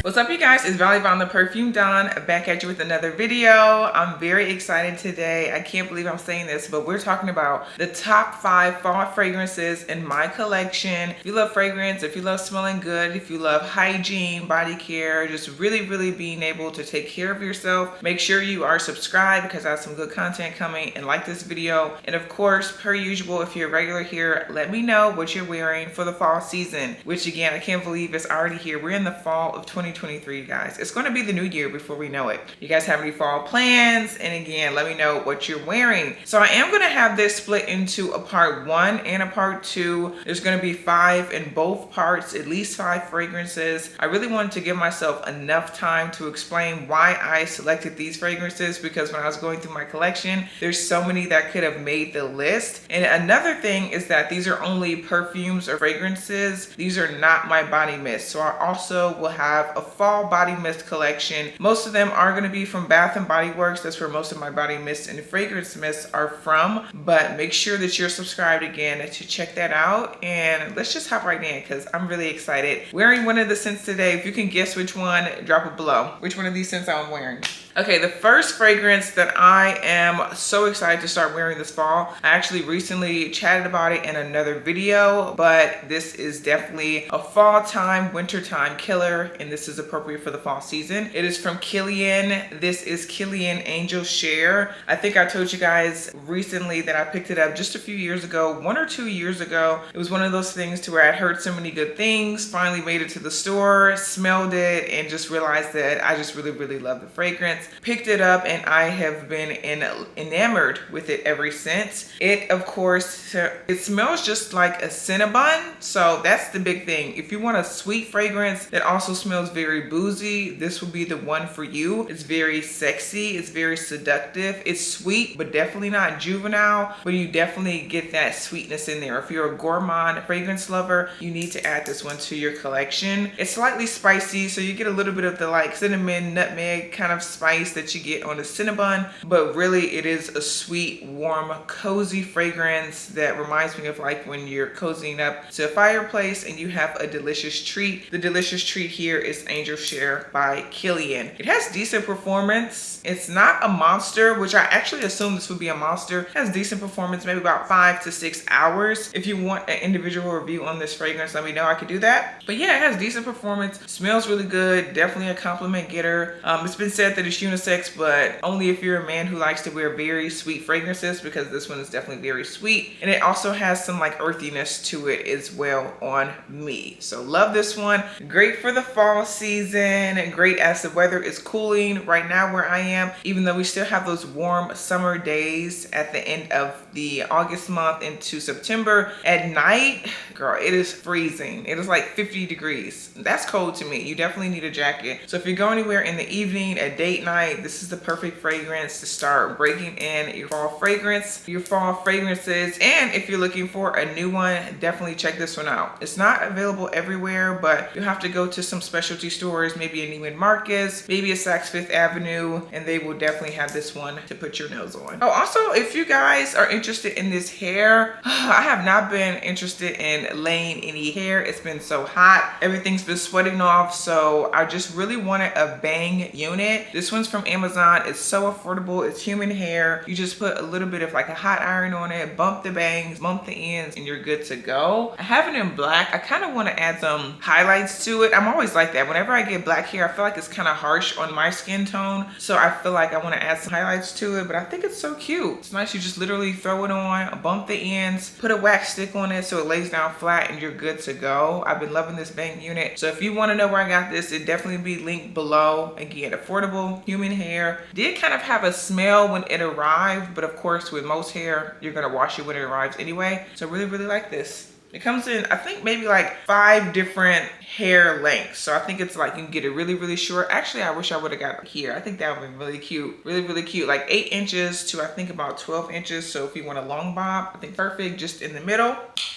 What's up, you guys? It's Valley Von the Perfume Don back at you with another video. I'm very excited today. I can't believe I'm saying this, but we're talking about the top 5 fall fragrances in my collection. If you love fragrance, if you love smelling good, if you love hygiene, body care, just really being able to take care of yourself, make sure you are subscribed because I have some good content coming, and like this video. And of course, per usual, if you're a regular here, let me know what you're wearing for the fall season, which again, I can't believe it's already here. We're in the fall of 2023, you guys. It's going to be the new year before we know it. You guys have any fall plans? And again, let me know what you're wearing. So I am going to have this split into a part 1 and a part 2. There's going to be 5 in both parts, at least 5 fragrances. I really wanted to give myself enough time to explain why I selected these fragrances, because when I was going through my collection, there's so many that could have made the list. And another thing is that these are only perfumes or fragrances. These are not my body mist. So I also will have a fall body mist collection. Most of them are going to be from Bath and Body Works. That's where most of my body mist and fragrance mists are from. But make sure that you're subscribed again to check that out. And let's just hop right in because I'm really excited. Wearing one of the scents today. If you can guess which one, drop it below. Which one of these scents I'm wearing? Okay, the first fragrance that I am so excited to start wearing this fall, I actually recently chatted about it in another video, but this is definitely a fall time, winter time killer, and this is appropriate for the fall season. It is from Kilian. This is Kilian Angel Share. I think I told you guys recently that I picked it up just a few years ago, 1 or 2 years ago. It was one of those things to where I'd heard so many good things, finally made it to the store, smelled it, and just realized that I just really love the fragrance. Picked it up and I have been enamored with it ever since. It, of course, it smells just like a Cinnabon, so that's the big thing. If you want a sweet fragrance that also smells very boozy, this will be the one for you. It's very sexy, it's very seductive, it's sweet but definitely not juvenile, but you definitely get that sweetness in there. If you're a gourmand fragrance lover, you need to add this one to your collection. It's slightly spicy, so you get a little bit of the like cinnamon, nutmeg kind of spice that you get on the Cinnabon, but really it is a sweet, warm, cozy fragrance that reminds me of like when you're cozying up to a fireplace and you have a delicious treat. The delicious treat here is Angel Share by Kilian. It has decent performance. It's not a monster, which I actually assumed this would be a monster. It has decent performance, maybe about 5 to 6 hours. If you want an individual review on this fragrance, let me know, I could do that. But yeah, it has decent performance, smells really good, definitely a compliment getter. It's been said that it's unisex, but only if you're a man who likes to wear very sweet fragrances, because this one is definitely very sweet, and it also has some like earthiness to it as well on me. So love this one. Great for the fall season, and great as the weather is cooling right now where I am, even though we still have those warm summer days at the end of the August month into September. At night, girl, it is freezing. It is like 50 degrees. That's cold to me. You definitely need a jacket. So if you go anywhere in the evening, a date night, this is the perfect fragrance to start breaking in your fall fragrances. And if you're looking for a new one, definitely check this one out. It's not available everywhere, but you have to go to some specialty stores, maybe a Neiman Marcus, maybe a Saks Fifth Avenue, and they will definitely have this one to put your nose on. Oh, also, if you guys are interested in this hair, I have not been interested in laying any hair. It's been so hot. Everything's been sweating off, so I just really wanted a bang unit. This one's from Amazon. It's so affordable. It's human hair. You just put a little bit of like a hot iron on it, bump the bangs, bump the ends, and you're good to go. I have it in black. I kind of want to add some highlights to it. I'm always like that. Whenever I get black hair, I feel like it's kind of harsh on my skin tone. So I feel like I want to add some highlights to it, but I think it's so cute. It's nice. You just literally throw it on, bump the ends, put a wax stick on it so it lays down flat and you're good to go. I've been loving this bang unit. So if you want to know where I got this, it definitely be linked below. Again, affordable human hair. Did kind of have a smell when it arrived, but of course with most hair, you're going to wash it when it arrives anyway. So really like this. It comes in, I think maybe like 5 different hair lengths. So I think it's like you can get it really short. Actually, I wish I would have got it here. I think that would be really cute. Really cute. Like 8 inches to I think about 12 inches. So if you want a long bob, I think perfect just in the middle.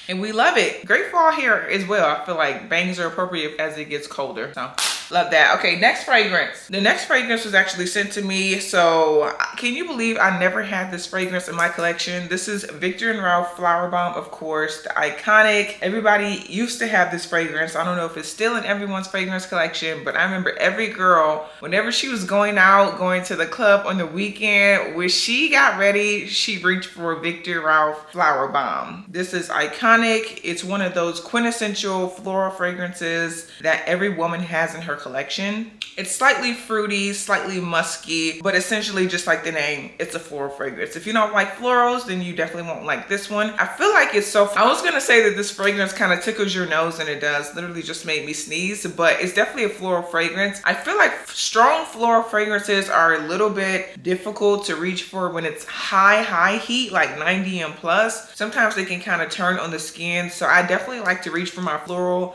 And we love it. Great fall hair as well. I feel like bangs are appropriate as it gets colder. So Love that. Okay, next fragrance. The next fragrance was actually sent to me. So can you believe I never had this fragrance in my collection? This is Viktor and Ralph Flower Bomb, of course, the iconic. Everybody used to have this fragrance. I don't know if it's still in everyone's fragrance collection, but I remember every girl, whenever she was going out, going to the club on the weekend, when she got ready, she reached for Viktor Ralph Flower Bomb. This is iconic. It's one of those quintessential floral fragrances that every woman has in her collection. It's slightly fruity, slightly musky, but essentially just like the name, it's a floral fragrance. If you don't like florals, then you definitely won't like this one. I feel like it's so, I was gonna say that this fragrance kind of tickles your nose, and it does. Literally just made me sneeze, but it's definitely a floral fragrance. I feel like strong floral fragrances are a little bit difficult to reach for when it's high heat, like 90 and plus. Sometimes they can kind of turn on the skin. So I definitely like to reach for my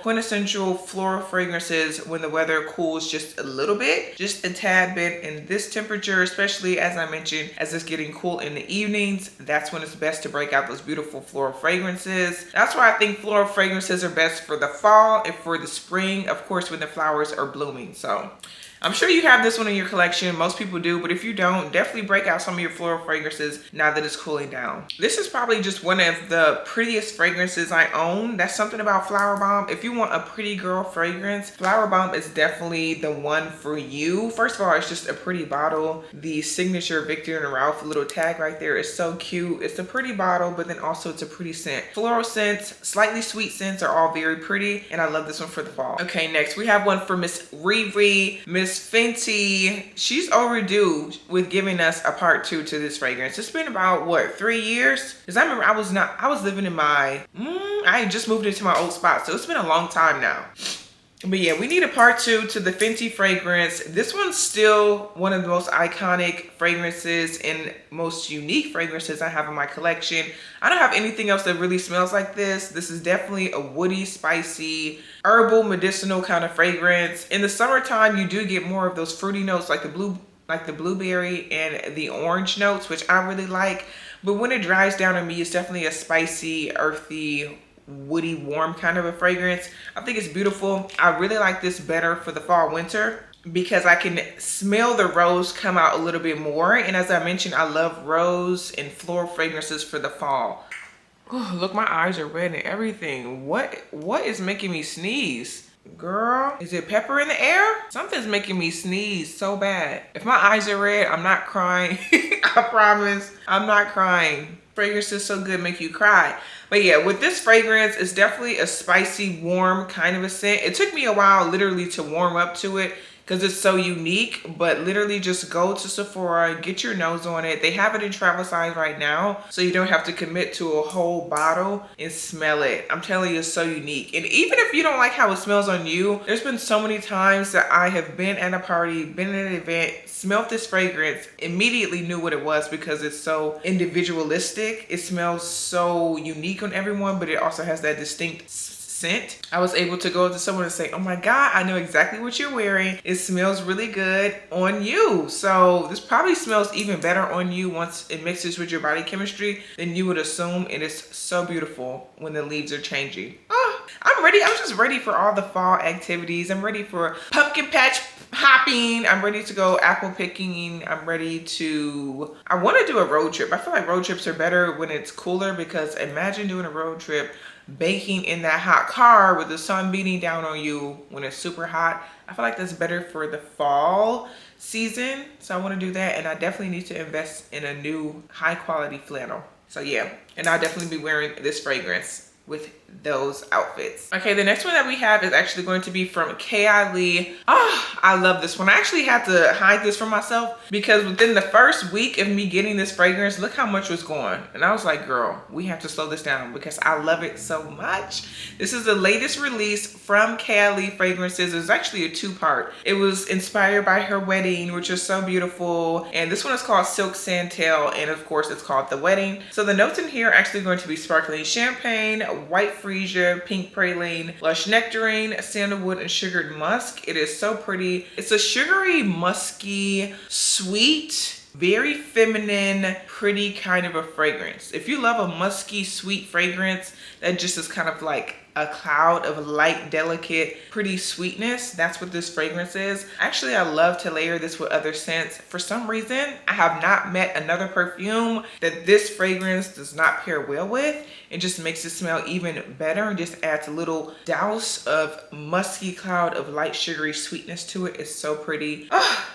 quintessential floral fragrances when the weather cools just a little bit, just a tad bit. In this temperature, especially as I mentioned, as it's getting cool in the evenings, that's when it's best to break out those beautiful floral fragrances. That's why I think floral fragrances are best for the fall and for the spring, of course, when the flowers are blooming. So I'm sure you have this one in your collection. Most people do, but if you don't, definitely break out some of your floral fragrances now that it's cooling down. This is probably just one of the prettiest fragrances I own. That's something about Flower Bomb. If you want a pretty girl fragrance, Flower Bomb is definitely the one for you. First of all, it's just a pretty bottle. The signature Viktor and Ralph little tag right there is so cute. It's a pretty bottle, but then also it's a pretty scent. Floral scents, slightly sweet scents are all very pretty, and I love this one for the fall. Okay, next we have one for Miss Riri, Miss Fenty. She's overdue with giving us a part 2 to this fragrance. It's been about what, 3 years? Because I remember I was living in my I had just moved into my old spot, so it's been a long time now. But yeah, we need a part 2 to the Fenty fragrance. This one's still one of the most iconic fragrances and most unique fragrances I have in my collection. I don't have anything else that really smells like this. This is definitely a woody, spicy, herbal, medicinal kind of fragrance. In the summertime, you do get more of those fruity notes like the blueberry and the orange notes, which I really like. But when it dries down on me, it's definitely a spicy, earthy, woody, warm kind of a fragrance. I think it's beautiful. I really like this better for the fall winter because I can smell the rose come out a little bit more. And as I mentioned, I love rose and floral fragrances for the fall. Oh, look, my eyes are red and everything. What is making me sneeze? Girl, is it pepper in the air? Something's making me sneeze so bad. If my eyes are red, I'm not crying. I promise, I'm not crying. Fragrances so good make you cry. But yeah, with this fragrance, it's definitely a spicy, warm kind of a scent. It took me a while literally to warm up to it because it's so unique, but literally just go to Sephora, get your nose on it. They have it in travel size right now, so you don't have to commit to a whole bottle and smell it. I'm telling you, it's so unique. And even if you don't like how it smells on you, there's been so many times that I have been at a party, been at an event, smelled this fragrance, immediately knew what it was because it's so individualistic. It smells so unique on everyone, but it also has that distinct scent. I was able to go to someone and say, oh my God, I know exactly what you're wearing. It smells really good on you. So this probably smells even better on you once it mixes with your body chemistry than you would assume. And it's so beautiful when the leaves are changing. Oh, I'm ready. I'm just ready for all the fall activities. I'm ready for pumpkin patch hopping. I'm ready to go apple picking. I'm ready to, I want to do a road trip. I feel like road trips are better when it's cooler because imagine doing a road trip baking in that hot car with the sun beating down on you when it's super hot. I feel like that's better for the fall season. So I want to do that, and I definitely need to invest in a new high quality flannel. So yeah, and I'll definitely be wearing this fragrance with those outfits. Okay, the next one that we have is actually going to be from K.I. Oh, I love this one. I actually had to hide this from myself because within the first week of me getting this fragrance, look how much was gone. And I was like, girl, we have to slow this down because I love it so much. This is the latest release from K.I. Fragrances. It's actually a 2-part. It was inspired by her wedding, which is so beautiful. And this one is called Silk Santal, and of course it's called The Wedding. So the notes in here are actually going to be sparkling champagne, white freesia, pink praline, lush nectarine, sandalwood, and sugared musk. It is so pretty. It's a sugary, musky, sweet, very feminine, pretty kind of a fragrance. If you love a musky, sweet fragrance that just is kind of like a cloud of light, delicate, pretty sweetness. That's what this fragrance is. Actually, I love to layer this with other scents. For some reason, I have not met another perfume that this fragrance does not pair well with. It just makes it smell even better and just adds a little douse of musky cloud of light sugary sweetness to it. It's so pretty. Oh,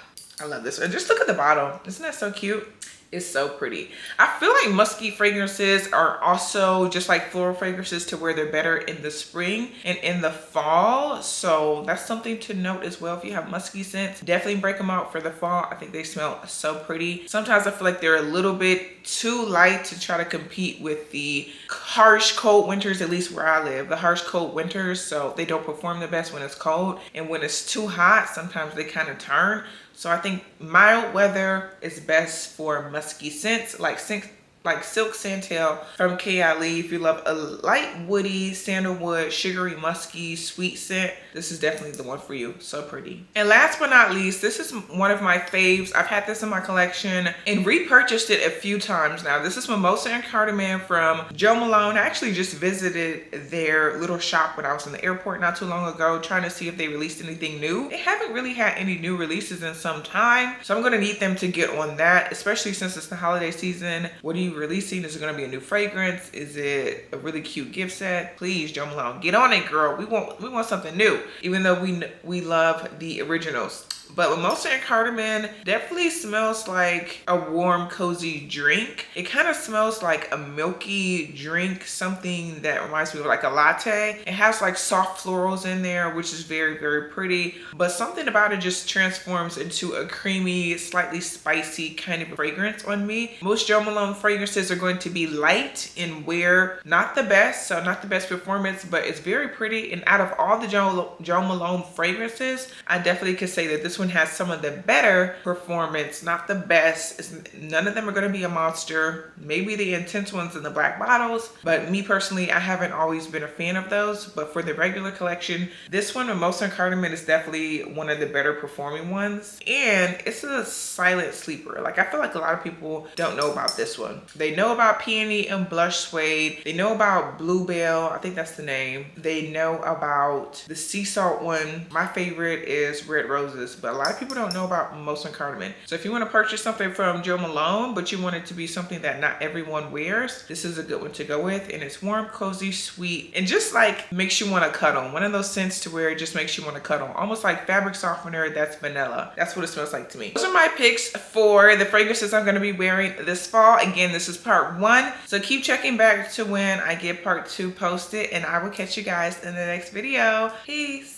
I love this. And just look at the bottle. Isn't that so cute? It's so pretty. I feel like musky fragrances are also just like floral fragrances to where they're better in the spring and in the fall. So that's something to note as well. If you have musky scents, definitely break them out for the fall. I think they smell so pretty. Sometimes I feel like they're a little bit too light to try to compete with the harsh cold winters, at least where I live. The harsh cold winters, so they don't perform the best when it's cold. And when it's too hot, sometimes they kind of turn. So I think mild weather is best for musky scents like Silk Santal from Kylie. If you love a light woody, sandalwood, sugary, musky, sweet scent, this is definitely the one for you. So pretty. And last but not least, this is one of my faves. I've had this in my collection and repurchased it a few times now. This is Mimosa and Cardamom from Jo Malone. I actually just visited their little shop when I was in the airport not too long ago, trying to see if they released anything new. They haven't really had any new releases in some time, so I'm gonna need them to get on that, especially since it's the holiday season. What do you releasing? Is it going to be a new fragrance? Is it a really cute gift set? Please, Jo Malone, get on it, girl. We want something new, even though we love the originals. But Mimosa and Cardamom definitely smells like a warm, cozy drink. It kind of smells like a milky drink, something that reminds me of like a latte. It has like soft florals in there, which is very, very pretty. But something about it just transforms into a creamy, slightly spicy kind of fragrance on me. Most Jo Malone fragrances are going to be light in wear, not the best, so not the best performance, but it's very pretty. And out of all the Jo Malone fragrances, I definitely could say that this one has some of the better performance, not the best. None of them are going to be a monster. Maybe the intense ones in the black bottles, but me personally, I haven't always been a fan of those. But for the regular collection, this one, Mimosa and Cardamom, is definitely one of the better performing ones. And it's a silent sleeper. Like, I feel like a lot of people don't know about this one. They know about Peony and Blush Suede. They know about Bluebell. I think that's the name. They know about the sea salt one. My favorite is Red Roses, but a lot of people don't know about Mimosa and Cardamom. So if you want to purchase something from Jo Malone, but you want it to be something that not everyone wears, this is a good one to go with. And it's warm, cozy, sweet, and just like makes you want to cuddle. One of those scents to where it just makes you want to cuddle. Almost like fabric softener that's vanilla. That's what it smells like to me. Those are my picks for the fragrances I'm going to be wearing this fall. Again, this is part 1. So keep checking back to when I get part 2 posted, and I will catch you guys in the next video. Peace.